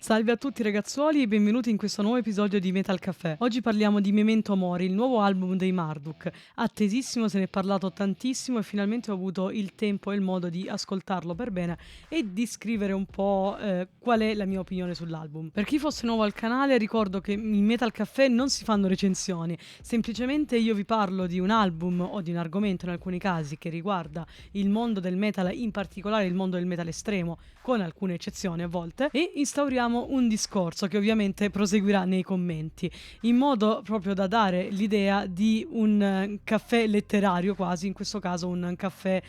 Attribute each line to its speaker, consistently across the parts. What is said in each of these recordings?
Speaker 1: Salve a tutti ragazzuoli e benvenuti in questo nuovo episodio di Metal Caffè. Oggi parliamo di Memento Mori, il nuovo album dei Marduk. Attesissimo, se ne è parlato tantissimo e finalmente ho avuto il tempo e il modo di ascoltarlo per bene e di scrivere un po' qual è la mia opinione sull'album. Per chi fosse nuovo al canale, ricordo che in Metal Caffè non si fanno recensioni, semplicemente io vi parlo di un album o di un argomento in alcuni casi che riguarda il mondo del metal, in particolare il mondo del metal estremo, con alcune eccezioni a volte, e instauriamo un discorso che ovviamente proseguirà nei commenti, in modo proprio da dare l'idea di un caffè letterario quasi, in questo caso un caffè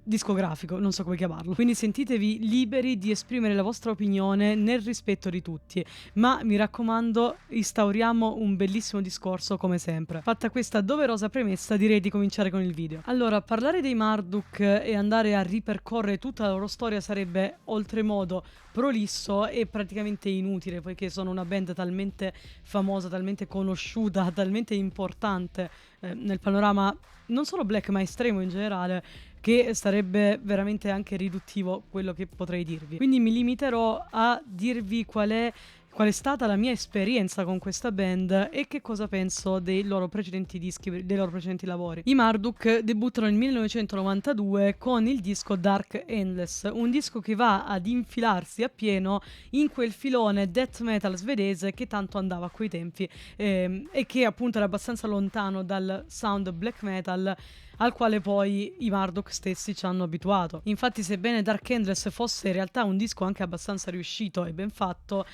Speaker 1: discografico, non so come chiamarlo. Quindi sentitevi liberi di esprimere la vostra opinione nel rispetto di tutti, ma mi raccomando, instauriamo un bellissimo discorso come sempre. Fatta questa doverosa premessa, direi di cominciare con il video. Allora, parlare dei Marduk e andare a ripercorrere tutta la loro storia sarebbe oltremodo prolisso e praticamente inutile, poiché sono una band talmente famosa, talmente conosciuta, talmente importante nel panorama non solo black ma estremo in generale, che sarebbe veramente anche riduttivo quello che potrei dirvi. Quindi mi limiterò a dirvi qual è stata la mia esperienza con questa band e che cosa penso dei loro precedenti dischi, dei loro precedenti lavori. I Marduk debuttano nel 1992 con il disco Dark Endless, un disco che va ad infilarsi appieno in quel filone death metal svedese che tanto andava a quei tempi e che appunto era abbastanza lontano dal sound black metal al quale poi i Marduk stessi ci hanno abituato. Infatti, sebbene Dark Endless fosse in realtà un disco anche abbastanza riuscito e ben fatto,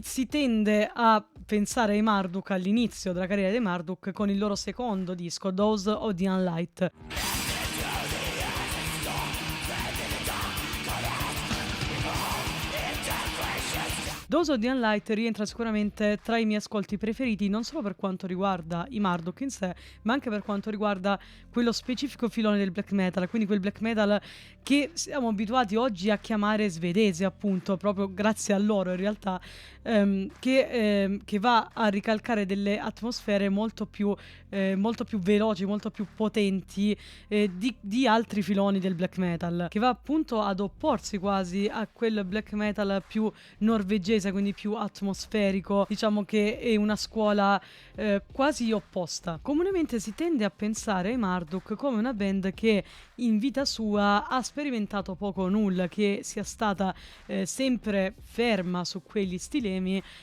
Speaker 1: si tende a pensare ai Marduk all'inizio della carriera dei Marduk con il loro secondo disco, Dose of the Unlight. Dose of the Unlight rientra sicuramente tra i miei ascolti preferiti, non solo per quanto riguarda i Marduk in sé, ma anche per quanto riguarda quello specifico filone del black metal, quindi quel black metal che siamo abituati oggi a chiamare svedese, appunto, proprio grazie a loro in realtà, che va a ricalcare delle atmosfere molto più veloci, molto più potenti di altri filoni del black metal, che va appunto ad opporsi quasi a quel black metal più norvegese, quindi più atmosferico. Diciamo che è una scuola quasi opposta. Comunemente si tende a pensare ai Marduk come una band che in vita sua ha sperimentato poco o nulla, che sia stata sempre ferma su quegli stilemi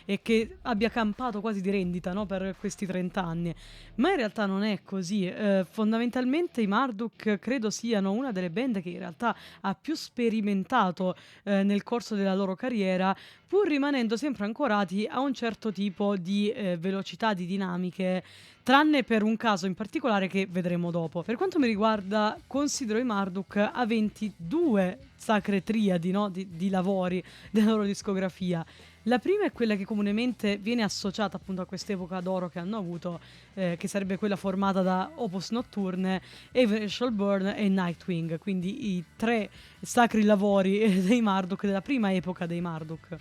Speaker 1: e che abbia campato quasi di rendita, no, per questi 30 anni. Ma in realtà non è così. Fondamentalmente i Marduk credo siano una delle band che in realtà ha più sperimentato nel corso della loro carriera, pur rimanendo sempre ancorati a un certo tipo di velocità, di dinamiche, tranne per un caso in particolare che vedremo dopo. Per quanto mi riguarda, considero i Marduk aventi due sacre triadi, no, di lavori della loro discografia. La prima è quella che comunemente viene associata appunto a quest'epoca d'oro che hanno avuto, che sarebbe quella formata da Opus Nocturne, Eventual Burn e Nightwing, quindi i tre sacri lavori dei Marduk, della prima epoca dei Marduk.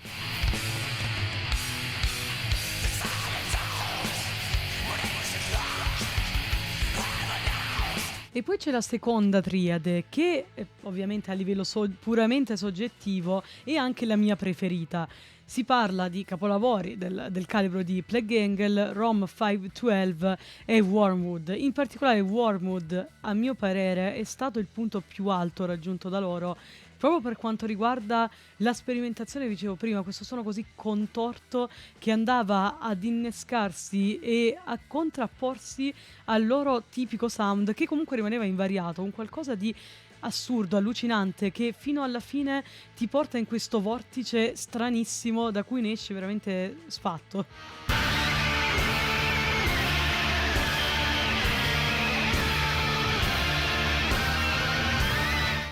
Speaker 1: E poi c'è la seconda triade che ovviamente a livello puramente soggettivo è anche la mia preferita. Si parla di capolavori del calibro di Plague Angel, Rom 512 e Wormwood. In particolare Wormwood, a mio parere, è stato il punto più alto raggiunto da loro, proprio per quanto riguarda la sperimentazione, dicevo prima, questo suono così contorto che andava ad innescarsi e a contrapporsi al loro tipico sound, che comunque rimaneva invariato, un qualcosa di assurdo, allucinante, che fino alla fine ti porta in questo vortice stranissimo da cui ne esci veramente sfatto.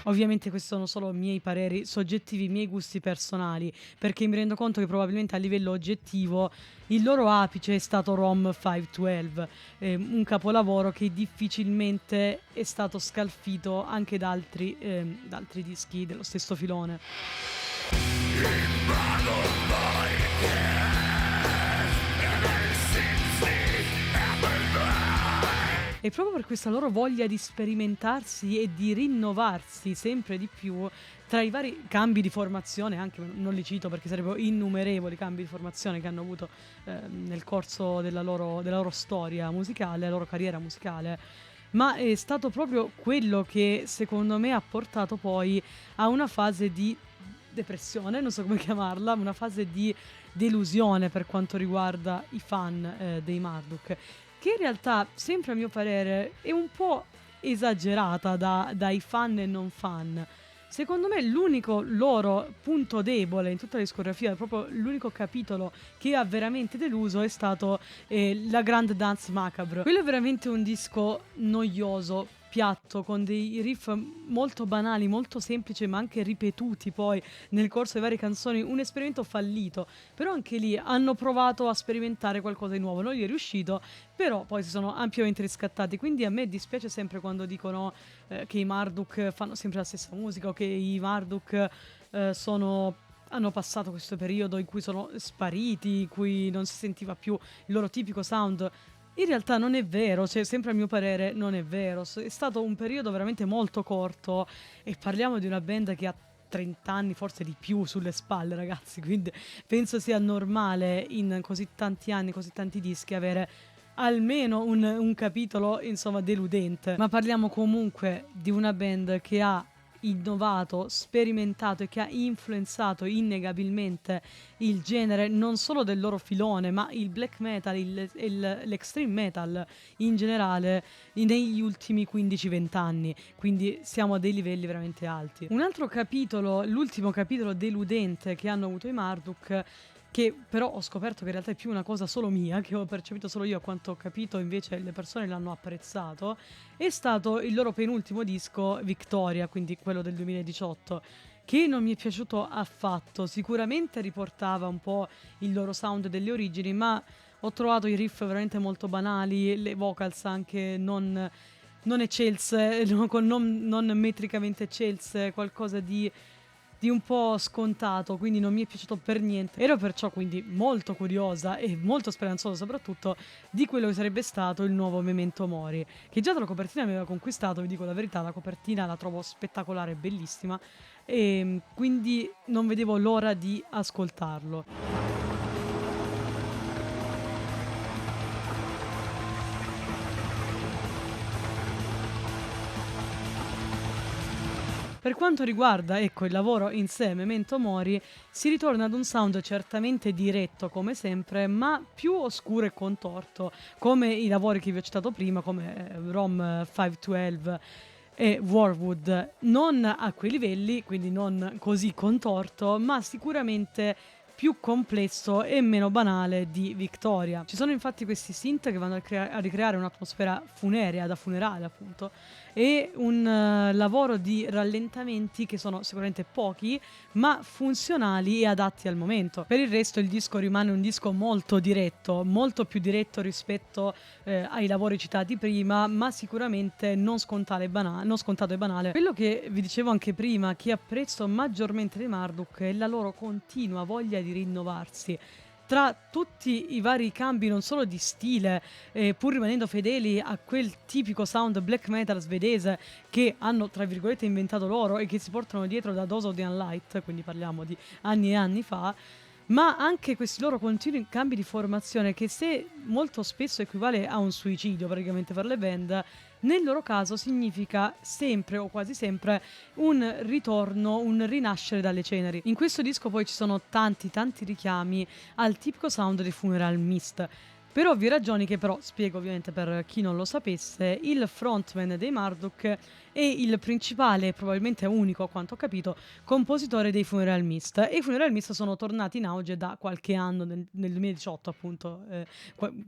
Speaker 1: Ovviamente questi sono solo miei pareri soggettivi, miei gusti personali, perché mi rendo conto che probabilmente a livello oggettivo il loro apice è stato Rom 512, un capolavoro che difficilmente è stato scalfito anche da altri dischi dello stesso filone. e proprio per questa loro voglia di sperimentarsi e di rinnovarsi sempre di più tra i vari cambi di formazione, anche non li cito perché sarebbero innumerevoli cambi di formazione che hanno avuto nel corso della loro storia musicale, la loro carriera musicale, ma è stato proprio quello che secondo me ha portato poi a una fase di depressione, non so come chiamarla, una fase di delusione per quanto riguarda i fan dei Marduk, che in realtà, sempre a mio parere, è un po' esagerata dai fan e non fan. Secondo me l'unico loro punto debole in tutta la discografia, proprio l'unico capitolo che ha veramente deluso è stato la Grand Dance Macabre. Quello è veramente un disco noioso, piatto, con dei riff molto banali, molto semplici, ma anche ripetuti poi nel corso delle varie canzoni, un esperimento fallito. Però anche lì hanno provato a sperimentare qualcosa di nuovo, non gli è riuscito, però poi si sono ampiamente riscattati, quindi a me dispiace sempre quando dicono che i Marduk fanno sempre la stessa musica o che i Marduk hanno passato questo periodo in cui sono spariti, in cui non si sentiva più il loro tipico sound. In realtà non è vero, cioè sempre a mio parere non è vero, è stato un periodo veramente molto corto e parliamo di una band che ha 30 anni, forse di più sulle spalle, ragazzi, quindi penso sia normale in così tanti anni, così tanti dischi avere almeno un capitolo, insomma, deludente. Ma parliamo comunque di una band che ha innovato, sperimentato e che ha influenzato innegabilmente il genere non solo del loro filone, ma il black metal, l'extreme metal in generale negli ultimi 15-20 anni, quindi siamo a dei livelli veramente alti. Un altro capitolo, l'ultimo capitolo deludente che hanno avuto i Marduk, che però ho scoperto che in realtà è più una cosa solo mia, che ho percepito solo io, a quanto ho capito invece le persone l'hanno apprezzato, è stato il loro penultimo disco, Victoria, quindi quello del 2018, che non mi è piaciuto affatto. Sicuramente riportava un po' il loro sound delle origini, ma ho trovato i riff veramente molto banali, le vocals anche non eccelse, non metricamente eccelse, qualcosa di un po' scontato, quindi non mi è piaciuto per niente. Ero perciò quindi molto curiosa e molto speranzosa soprattutto di quello che sarebbe stato il nuovo Memento Mori, che già dalla copertina mi aveva conquistato, vi dico la verità, la copertina la trovo spettacolare, bellissima, e quindi non vedevo l'ora di ascoltarlo. Per quanto riguarda, ecco, il lavoro in sé, Memento Mori, si ritorna ad un sound certamente diretto come sempre, ma più oscuro e contorto, come i lavori che vi ho citato prima, come Rom 512 e Warwood, non a quei livelli, quindi non così contorto, ma sicuramente più complesso e meno banale di Victoria. Ci sono infatti questi synth che vanno a ricreare un'atmosfera funerea, da funerale appunto, e un lavoro di rallentamenti che sono sicuramente pochi, ma funzionali e adatti al momento. Per il resto il disco rimane un disco molto diretto, molto più diretto rispetto ai lavori citati prima, ma sicuramente non scontato e banale. Quello che vi dicevo anche prima, che apprezzo maggiormente dei Marduk, è la loro continua voglia di rinnovarsi. Tra tutti i vari cambi non solo di stile, pur rimanendo fedeli a quel tipico sound black metal svedese che hanno tra virgolette inventato loro e che si portano dietro da Dose of the Unlight, quindi parliamo di anni e anni fa, ma anche questi loro continui cambi di formazione che, se molto spesso equivale a un suicidio praticamente per le band, nel loro caso significa sempre o quasi sempre un ritorno, un rinascere dalle ceneri. In questo disco poi ci sono tanti richiami al tipico sound dei Funeral Mist. Per ovvie ragioni che però spiego ovviamente per chi non lo sapesse, il frontman dei Marduk è il principale, probabilmente unico a quanto ho capito, compositore dei Funeral Mist. E i Funeral Mist sono tornati in auge da qualche anno, nel 2018 appunto,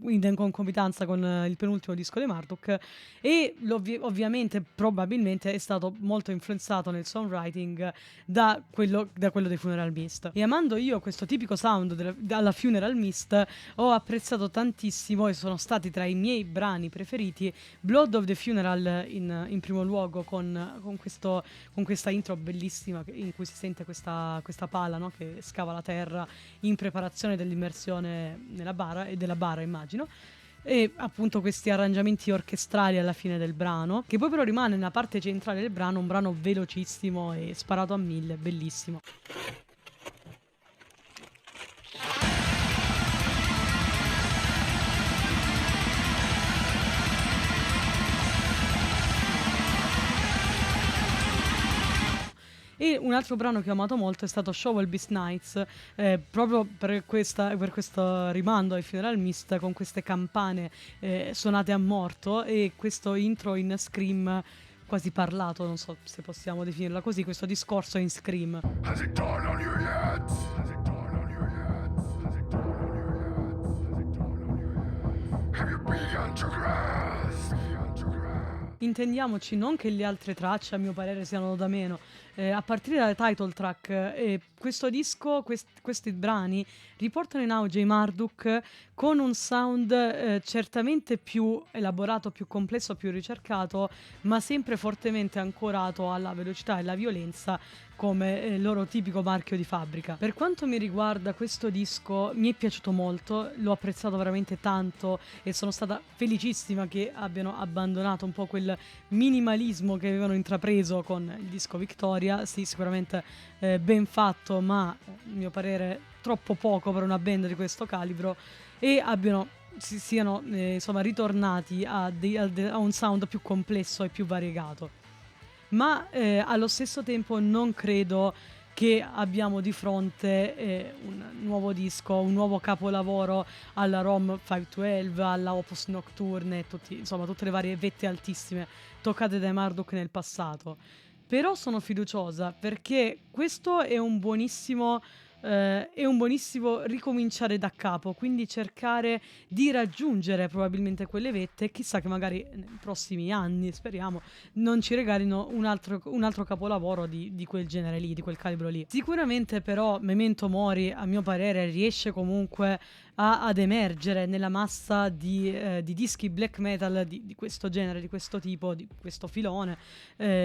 Speaker 1: in concomitanza con il penultimo disco dei Marduk, e ovviamente probabilmente è stato molto influenzato nel songwriting da quello dei Funeral Mist. E amando io questo tipico sound alla Funeral Mist, ho apprezzato tantissimo e sono stati tra i miei brani preferiti Blood of the Funeral in primo luogo, con questa intro bellissima in cui si sente questa pala, no, che scava la terra in preparazione dell'immersione nella bara, e della bara immagino. e appunto questi arrangiamenti orchestrali alla fine del brano, che poi però rimane nella parte centrale del brano, un brano velocissimo e sparato a 1000, bellissimo. E un altro brano che ho amato molto è stato Shovel Beast Nights, proprio per questo rimando ai Funeral Mist, con queste campane suonate a morto e questo intro in Scream quasi parlato, non so se possiamo definirla così, questo discorso in Scream.
Speaker 2: Has it dawned on you yet? Has it dawned on you yet? Has it dawned on you yet? Has it dawned on you yet? Have you begun to grasp? Begun to grasp?
Speaker 1: Intendiamoci, non che le altre tracce a mio parere siano da meno, a partire dalle title track, questo disco, questi brani riportano in auge i Marduk con un sound certamente più elaborato, più complesso, più ricercato, ma sempre fortemente ancorato alla velocità e alla violenza come loro tipico marchio di fabbrica. Per quanto mi riguarda, questo disco mi è piaciuto molto, l'ho apprezzato veramente tanto e sono stata felicissima che abbiano abbandonato un po' quel minimalismo che avevano intrapreso con il disco Victoria. Sì, sicuramente ben fatto, ma a mio parere troppo poco per una band di questo calibro, e siano insomma ritornati a un sound più complesso e più variegato. Ma allo stesso tempo non credo che abbiamo di fronte un nuovo disco, un nuovo capolavoro alla ROM 512, alla Opus Nocturne, tutte le varie vette altissime toccate dai Marduk nel passato. Però sono fiduciosa perché questo è un buonissimo ricominciare da capo, quindi cercare di raggiungere probabilmente quelle vette e chissà che magari nei prossimi anni, speriamo, non ci regalino un altro capolavoro di quel genere lì, di quel calibro lì. Sicuramente però Memento Mori, a mio parere, riesce comunque ad emergere nella massa di dischi black metal di questo genere, di questo tipo, di questo filone,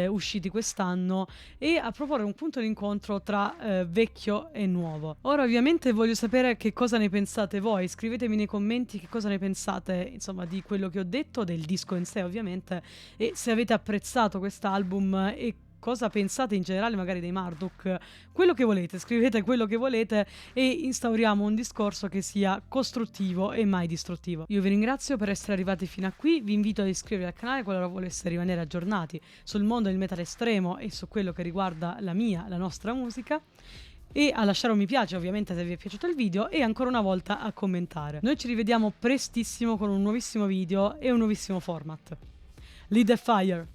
Speaker 1: usciti quest'anno, e a proporre un punto di incontro tra vecchio e nuovo. Ora ovviamente voglio sapere che cosa ne pensate voi, scrivetemi nei commenti che cosa ne pensate, insomma, di quello che ho detto, del disco in sé ovviamente, e se avete apprezzato quest'album e cosa pensate in generale magari dei Marduk. Quello che volete, scrivete quello che volete e instauriamo un discorso che sia costruttivo e mai distruttivo. Io vi ringrazio per essere arrivati fino a qui, vi invito ad iscrivervi al canale qualora voleste rimanere aggiornati sul mondo del metal estremo e su quello che riguarda la nostra musica, e a lasciare un mi piace ovviamente se vi è piaciuto il video, e ancora una volta a commentare. Noi ci rivediamo prestissimo con un nuovissimo video e un nuovissimo format. Lead the fire!